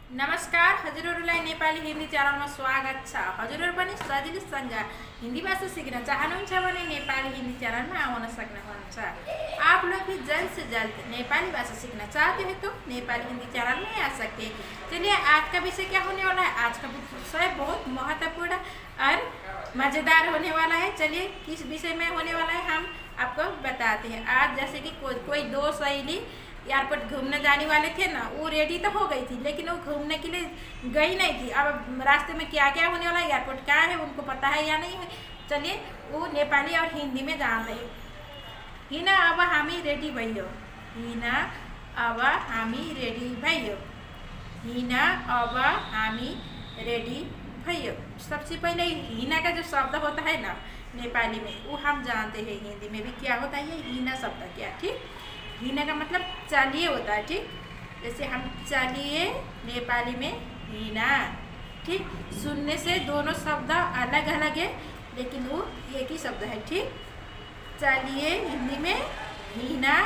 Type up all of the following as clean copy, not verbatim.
नमस्कार, हजुरहरूलाई नेपाली हिन्दी च्यानलमा स्वागत छ। हजुरहरू पनि सजिलोसँग हिन्दी भाषा सिक्न चाहनुहुन्छ भने नेपाली हिन्दी च्यानल में आउन सक्नुहुन्छ। आप लोग भी जल्द से जल्द नेपाली भाषा सीखना चाहते हैं तो नेपाली हिंदी चैनल में आ सकते हैं। चलिए, आज का विषय क्या होने वाला है? आज का विषय बहुत महत्वपूर्ण और मज़ेदार होने वाला है। चलिए, किस विषय में होने वाला है हम आपको बताते हैं। आज जैसे कि कोई दो सहेली एयरपोर्ट घूमने जाने वाले थे ना, वो रेडी तो हो गई थी लेकिन वो घूमने के लिए गई नहीं थी। अब रास्ते में क्या क्या होने वाला है, एयरपोर्ट कहाँ है, उनको पता है या नहीं है। चलिए, वो नेपाली और हिंदी में जान रहे। हिना अब हामी रेडी भइयो, हिना अब हामी रेडी भइयो, हिना अब हामी रेडी भइयो। सबसे पहले हिना का जो शब्द होता है ना नेपाली में, वो हम जानते हैं। हिंदी में भी क्या होता है ये हिना शब्द, क्या ठीक। हिना का मतलब चलिए होता है, ठीक। जैसे हम चलिए नेपाली में हिना, ठीक। सुनने से दोनों शब्द अलग अलग है लेकिन वो एक ही शब्द है, ठीक। चलिए हिंदी में, हिना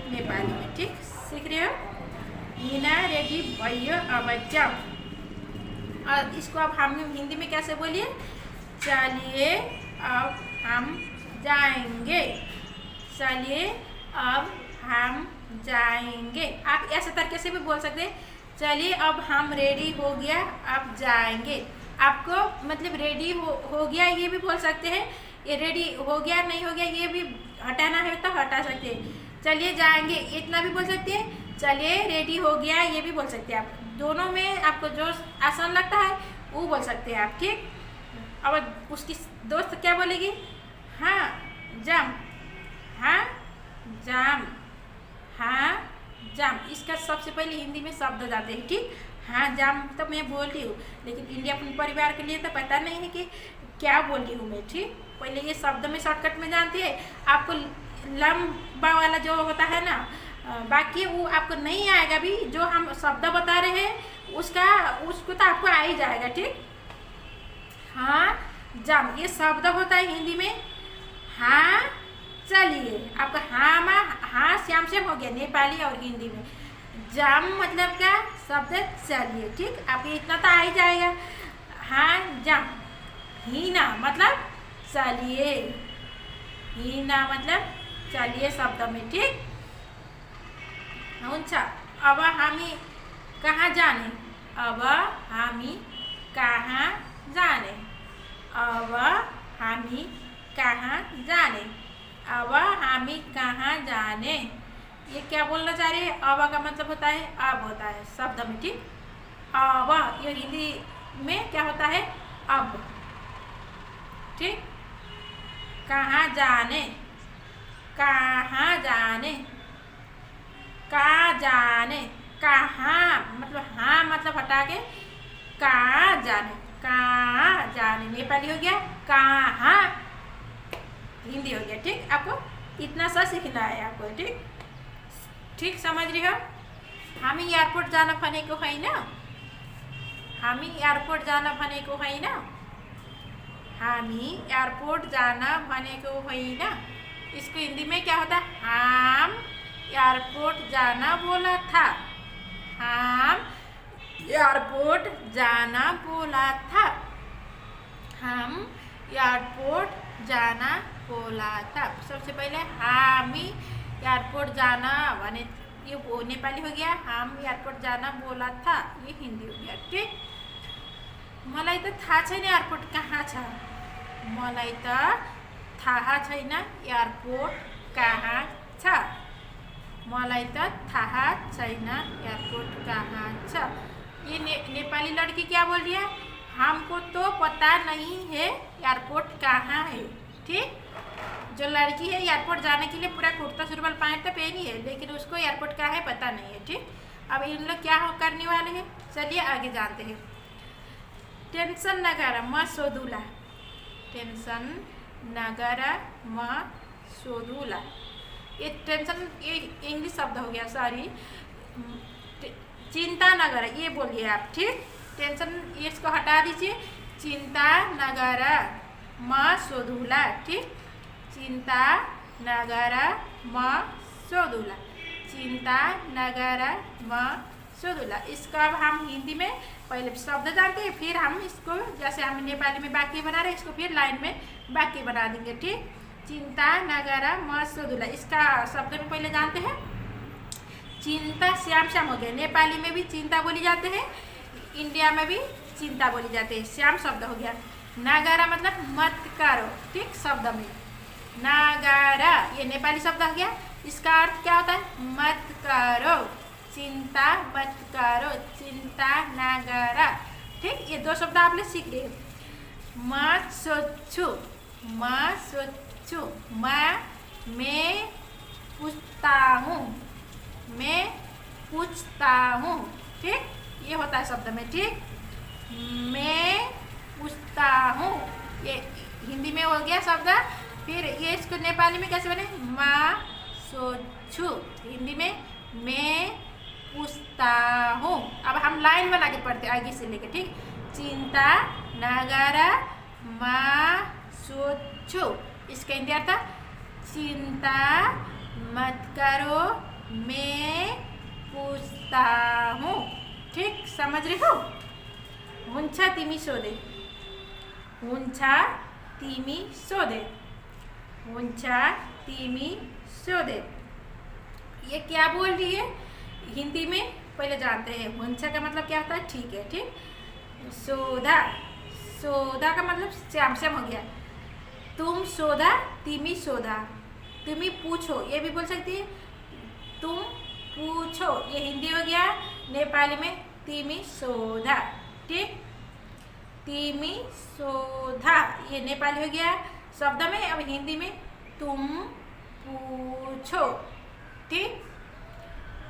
नेपाली में, ठीक। सीख रहे हो? हिना रेडी भइयो अब जाओ। और इसको अब हम हिंदी में कैसे बोलिए? चलिए अब हम जाएंगे, चलिए अब हम जाएंगे। आप ऐसे तरीके से भी बोल सकते हैं, चलिए अब हम रेडी हो गया अब जाएंगे। आपको मतलब रेडी हो गया ये भी बोल सकते हैं, ये रेडी हो गया नहीं हो गया ये भी हटाना है तो हटा सकते हैं। चलिए जाएंगे इतना भी बोल सकते हैं, चलिए रेडी हो गया ये भी बोल सकते हैं। आप दोनों में आपको जो आसान लगता है वो बोल सकते हैं आप, ठीक। अब उसकी दोस्त क्या बोलेगी? हाँ जाम, हाँ जाम, हाँ जाम। इसका सबसे पहले हिंदी में शब्द जाते हैं, ठीक। हाँ जाम तो मैं बोल रही हूँ लेकिन इंडिया अपने परिवार के लिए तो पता नहीं है कि क्या बोल रही हूँ मैं, ठीक। पहले ये शब्द में शॉर्टकट में जानते हैं। आपको लंबा वाला जो होता है ना, बाकी वो आपको नहीं आएगा भी। जो हम शब्द बता रहे हैं उसको तो आपको आ ही जाएगा, ठीक। हाँ जाम ये शब्द होता है हिंदी में। हाँ चलिए, आपका हाँ श्याम से हो गया नेपाली और हिंदी में। जाम मतलब क्या शब्द? चलिए, ठीक। आपको इतना तो आ ही जाएगा। हाँ जाम। हिना मतलब चलिए, हिना मतलब चलिए शब्द में, ठीक। अच्छा, अब हामी कहाँ जाने? अब हामी कहाँ जाने? अब हामी कहाँ जाने? अब हामी कहाँ जाने? ये क्या बोलना चाह रही है? अब का मतलब होता है अब होता है शब्द में, ठीक। अब ये हिंदी में क्या होता है? अब, ठीक। कहाँ जाने, कहाँ जाने, कहाँ जाने, कहाँ मतलब हाँ मतलब हटा के कहाँ जाने, कहाँ जाने नेपाली हो गया, कहाँ हिंदी हो गया, ठीक। आपको इतना सा सीखना है आपको, ठीक। ठीक समझ रही हो? हामी एयरपोर्ट जान भनेको होइन, हामी एयरपोर्ट जान भनेको होइन, हामी एयरपोर्ट जान भनेको होइन। इसको हिंदी में क्या होता है? हम एयरपोर्ट जाना बोला था, हम एयरपोर्ट जाना बोला था, हम एयरपोर्ट जाना बोला था। सबसे पहले हामी एयरपोर्ट जाना भने ये नेपाली हो गया, हम एयरपोर्ट जाना बोला था ये हिंदी हो गया, ठीक। मलाई त थाहा छैन एयरपोर्ट कहाँ छ, मलाई त थाहा छैन एयरपोर्ट कहाँ छ, मलाई त थाहा छैन एयरपोर्ट कहाँ छ। ये नेपाली लड़की क्या बोल रही है? हमको तो पता नहीं है एयरपोर्ट कहाँ है, ठीक। जो लड़की है एयरपोर्ट जाने के लिए पूरा कुर्ता सुरवाल पैंट तो पहनी है लेकिन उसको एयरपोर्ट कहाँ है पता नहीं है, ठीक। अब इन लोग क्या करने वाले हैं, चलिए आगे जानते हैं। टेंशन न कर म सोधूला, टेंशन न कर म सोधूला। ये टेंशन ये इंग्लिश शब्द हो गया, सॉरी। चिंता न कर ये बोलिए आप, ठीक। टेंशन इसको हटा दीजिए, चिंता न कर म सोधूला, ठीक। चिंता नगर म सोधूला, चिंता नगर म सोदुला। इसको अब हम हिंदी में पहले शब्द जानते हैं, फिर हम इसको जैसे हम नेपाली में वाक्य बना रहे हैं इसको फिर लाइन में वाक्य बना देंगे। ठीक, चिंता नगरा म सोदुला। इसका शब्द में पहले जानते हैं। चिंता श्याम श्याम हो गया। नेपाली में भी चिंता बोली जाते हैं, इंडिया में भी चिंता बोली जाती है। श्याम शब्द हो गया। नागारा मतलब मत करो। ठीक, शब्द में नागारा ये नेपाली शब्द हो गया। इसका अर्थ क्या होता है? मत करो, चिंता मत करो, चिंता नागारा। ठीक, ये दो शब्द आप लोग सीख गए। मत सोचू, मैं सोचू, मैं पूछता हूँ, मैं पूछता हूँ। ठीक, ये होता है शब्द में। ठीक, मैं पूछता हूँ ये हिंदी में हो गया शब्द। फिर ये इसको नेपाली में कैसे बने? मैं सोचू, हिंदी में मैं पूछता हूँ। अब हम लाइन बना के पढ़ते आगे से लेके। ठीक, चिंता नगरा मैं सोचू। इसका हिंदी अर्थ चिंता मत करो, मैं पूछता हूँ। ठीक, समझ रहे हो? हुन्छ तिमी सोधे, हुन्छ तिमी सोधे, हुन्छ तिमी सोधे। ये क्या बोल रही है हिंदी में? पहले जानते हैं। हुन्छ का मतलब क्या होता है? ठीक है। ठीक, सोधा, सोधा का मतलब श्याम श्याम हो गया। तुम सोधा, तिमी सोधा, तुम्ही पूछो ये भी बोल सकती है। तुम पूछो ये हिंदी हो गया। नेपाली में तिमी सोधा। ठीक, तिमी सोधा ये नेपाली हो गया शब्द में। अब हिंदी में तुम पूछो। ठीक,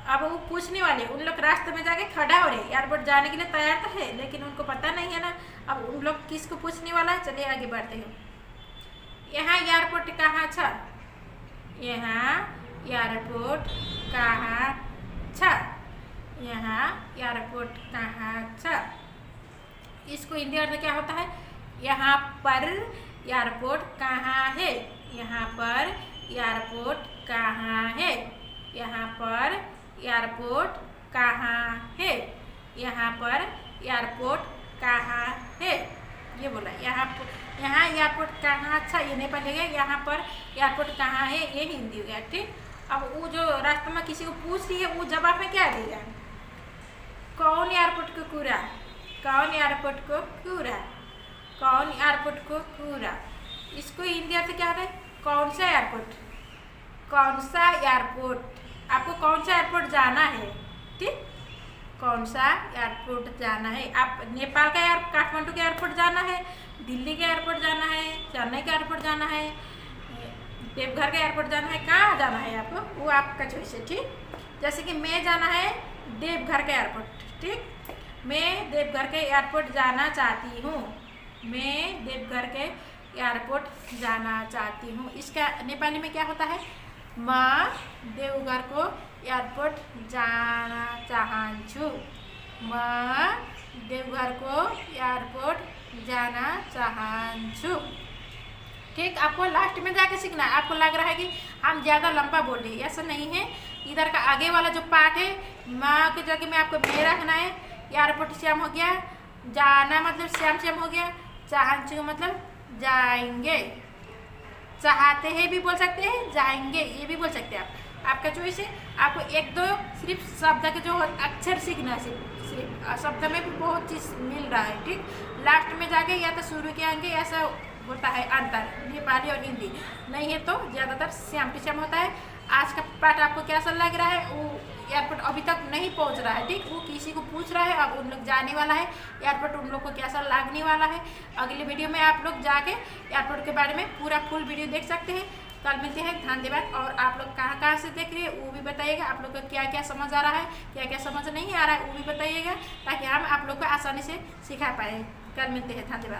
अब वो पूछने वाले उन लोग रास्ते में जाके खड़ा हो रहे, एयरपोर्ट जाने के लिए तैयार तो है लेकिन उनको पता नहीं है ना अब उन लोग किसको पूछने वाला है। चलिए आगे बढ़ते हैं। यहाँ एयरपोर्ट कहाँ छ? यहाँ एयरपोर्ट कहाँ छ? यहाँ एयरपोर्ट कहाँ छ? इसको हिंदी अर्थ क्या होता है? यहाँ पर एयरपोर्ट कहाँ है? यहाँ पर एयरपोर्ट कहाँ है? यहाँ पर एयरपोर्ट कहाँ है? यहाँ पर एयरपोर्ट कहाँ है? ये बोला। यहाँ एयरपोर्ट कहाँ? अच्छा, ये नेपाली है। यहाँ पर एयरपोर्ट कहाँ है ये हिंदी हो गया। ठीक, अब वो जो रास्ते में किसी को पूछ रही है वो जवाब में क्या देगा? कौन एयरपोर्ट को कूड़ा? कौन एयरपोर्ट को कूड़ा? कौन एयरपोर्ट को कूड़ा? इसको हिंदी अर्थ क्या है? कौन सा एयरपोर्ट? कौन सा एयरपोर्ट? आपको कौन सा एयरपोर्ट जाना है? ठीक, कौन सा एयरपोर्ट जाना है? आप नेपाल का काठमांडू के एयरपोर्ट जाना है, दिल्ली के एयरपोर्ट जाना है, चेन्नई के एयरपोर्ट जाना है, देवघर के एयरपोर्ट जाना है, कहाँ जाना है आपको? वो आपका चॉइस है। ठीक, जैसे कि मैं जाना है देवघर के एयरपोर्ट। ठीक, मैं देवघर के एयरपोर्ट जाना चाहती हूँ। मैं देवघर के एयरपोर्ट जाना चाहती हूँ। इसका नेपाली में क्या होता है? म देवघर को एयरपोर्ट जाना चाहन्छु। म देवघर को एयरपोर्ट जाना चाहन्छु। ठीक, आपको लास्ट में जाके सीखना है। आपको लग रहा है कि हम ज़्यादा लंबा बोल रहे हैं, ऐसा नहीं है। इधर का आगे वाला जो पार्ट है माँ की जगह में आपको मैं रखना है। एयरपोर्ट श्याम हो गया, जाना मतलब श्याम श्याम हो गया, चाहन्छु मतलब जाएंगे, चाहते हैं भी बोल सकते हैं, जाएंगे ये भी बोल सकते हैं आप। आपका चॉइस है। आपको एक दो सिर्फ शब्द के जो अक्षर सीखना है, सिर्फ शब्द में भी बहुत चीज़ मिल रहा है। ठीक, लास्ट में जाके या तो शुरू के आएंगे, ऐसा होता है अंतर नेपाली और हिंदी। नहीं है तो ज़्यादातर श्याम टू श्याम होता है। आज का पाठ आपको कैसा लग रहा है? वो एयरपोर्ट अभी तक नहीं पहुंच रहा है। ठीक, वो किसी को पूछ रहा है, अब उन लोग जाने वाला है एयरपोर्ट, उन लोग को कैसा लगने वाला है। अगले वीडियो में आप लोग जाके एयरपोर्ट के बारे में पूरा फुल वीडियो देख सकते हैं। कल मिलते हैं। धन्यवाद। और आप लोग कहाँ कहाँ से देख रहे हैं वो भी बताइएगा। आप लोग को क्या क्या समझ आ रहा है, क्या क्या समझ नहीं आ रहा है वो भी बताइएगा, ताकि हम आप लोग को आसानी से सिखा पाए। कल मिलते हैं। धन्यवाद।